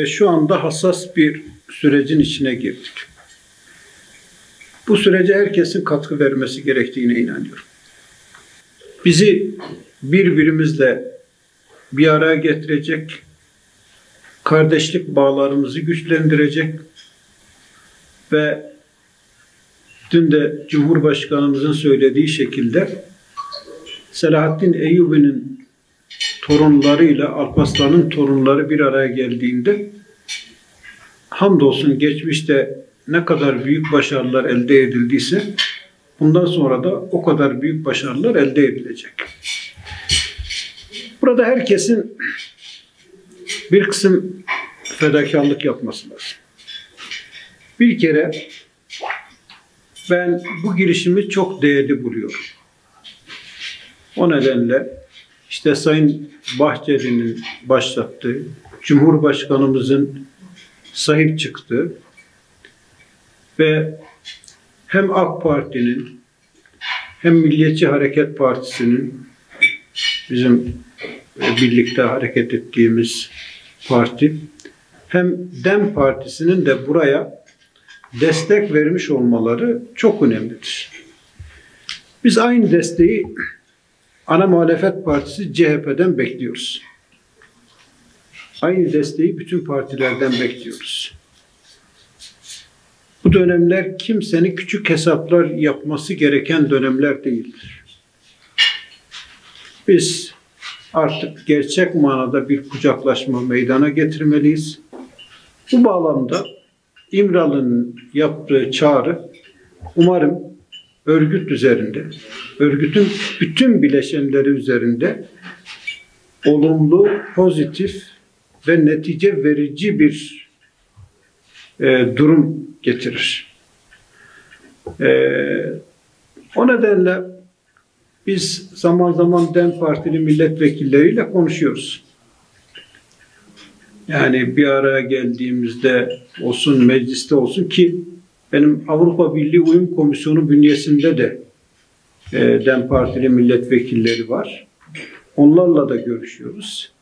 Şu anda hassas bir sürecin içine girdik. Bu sürece herkesin katkı vermesi gerektiğine inanıyorum. Bizi birbirimizle bir araya getirecek, kardeşlik bağlarımızı güçlendirecek ve dün de Cumhurbaşkanımızın söylediği şekilde Selahaddin Eyyubi'nin torunlarıyla Alparslan'ın torunları bir araya geldiğinde hamdolsun geçmişte ne kadar büyük başarılar elde edildiyse bundan sonra da o kadar büyük başarılar elde edilecek. Burada herkesin bir kısım fedakarlık yapması lazım. Bir kere ben bu girişimi çok değerli buluyorum. O nedenle işte Sayın Bahçeli'nin başlattığı, Cumhurbaşkanımızın sahip çıktığı ve hem AK Parti'nin hem Milliyetçi Hareket Partisi'nin bizim birlikte hareket ettiğimiz parti hem DEM Partisi'nin de buraya destek vermiş olmaları çok önemlidir. Biz aynı desteği ana muhalefet partisi CHP'den bekliyoruz. Aynı desteği bütün partilerden bekliyoruz. Bu dönemler kimsenin küçük hesaplar yapması gereken dönemler değildir. Biz artık gerçek manada bir kucaklaşma meydana getirmeliyiz. Bu bağlamda İmralı'nın yaptığı çağrı umarım örgüt üzerinde, örgütün bütün bileşenleri üzerinde olumlu, pozitif ve netice verici bir durum getirir. O nedenle biz zaman zaman DEM Partili milletvekilleriyle konuşuyoruz. Yani bir araya geldiğimizde olsun, mecliste olsun ki benim Avrupa Birliği Uyum Komisyonu bünyesinde de DEM Partili milletvekilleri var. Onlarla da görüşüyoruz.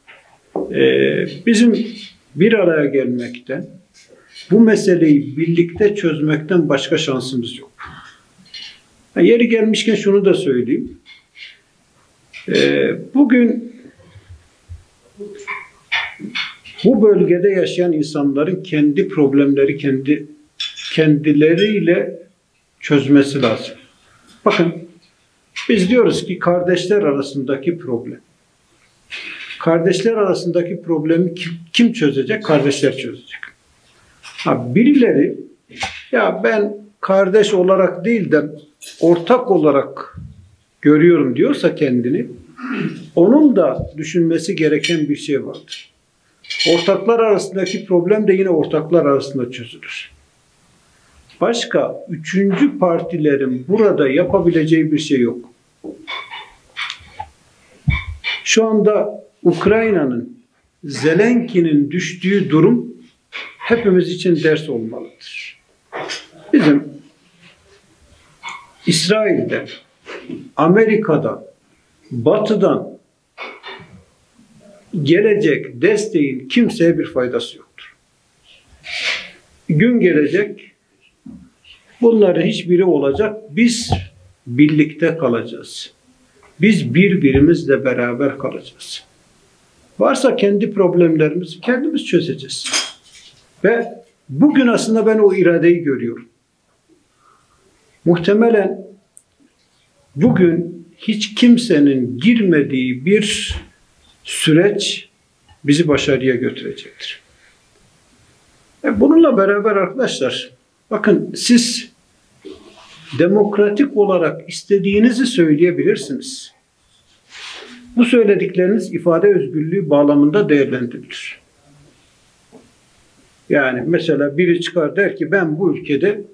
Bizim bir araya gelmekten, bu meseleyi birlikte çözmekten başka şansımız yok. Yeri gelmişken şunu da söyleyeyim. Bugün bu bölgede yaşayan insanların kendi problemleri kendileriyle çözmesi lazım. Bakın biz diyoruz ki kardeşler arasındaki problem. Kardeşler arasındaki problemi kim çözecek? Kardeşler çözecek. Birileri ya ben kardeş olarak değil de ortak olarak görüyorum diyorsa kendini, onun da düşünmesi gereken bir şey vardır. Ortaklar arasındaki problem de yine ortaklar arasında çözülür. Başka üçüncü partilerin burada yapabileceği bir şey yok. Şu anda Ukrayna'nın, Zelenski'nin düştüğü durum hepimiz için ders olmalıdır. Bizim İsrail'den, Amerika'dan, Batı'dan gelecek desteğin kimseye bir faydası yoktur. Gün gelecek, bunların hiçbiri olacak, biz birlikte kalacağız. Biz birbirimizle beraber kalacağız. Varsa kendi problemlerimizi kendimiz çözeceğiz. Ve bugün aslında ben o iradeyi görüyorum. Muhtemelen bugün hiç kimsenin girmediği bir süreç bizi başarıya götürecektir. Bununla beraber arkadaşlar, bakın siz demokratik olarak istediğinizi söyleyebilirsiniz. Bu söyledikleriniz ifade özgürlüğü bağlamında değerlendirilir. Yani mesela biri çıkar der ki ben bu ülkede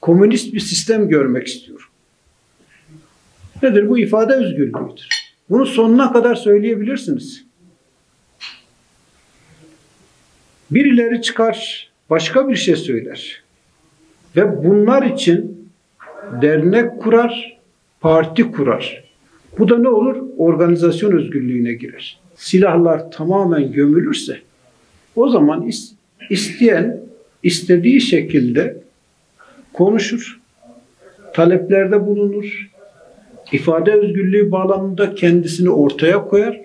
komünist bir sistem görmek istiyorum. Nedir? Bu ifade özgürlüğüdür. Bunu sonuna kadar söyleyebilirsiniz. Birileri çıkar başka bir şey söyler. Ve bunlar için dernek kurar, parti kurar. Bu da ne olur? Organizasyon özgürlüğüne girer. Silahlar tamamen gömülürse O zaman isteyen istediği şekilde konuşur, taleplerde bulunur, ifade özgürlüğü bağlamında kendisini ortaya koyar.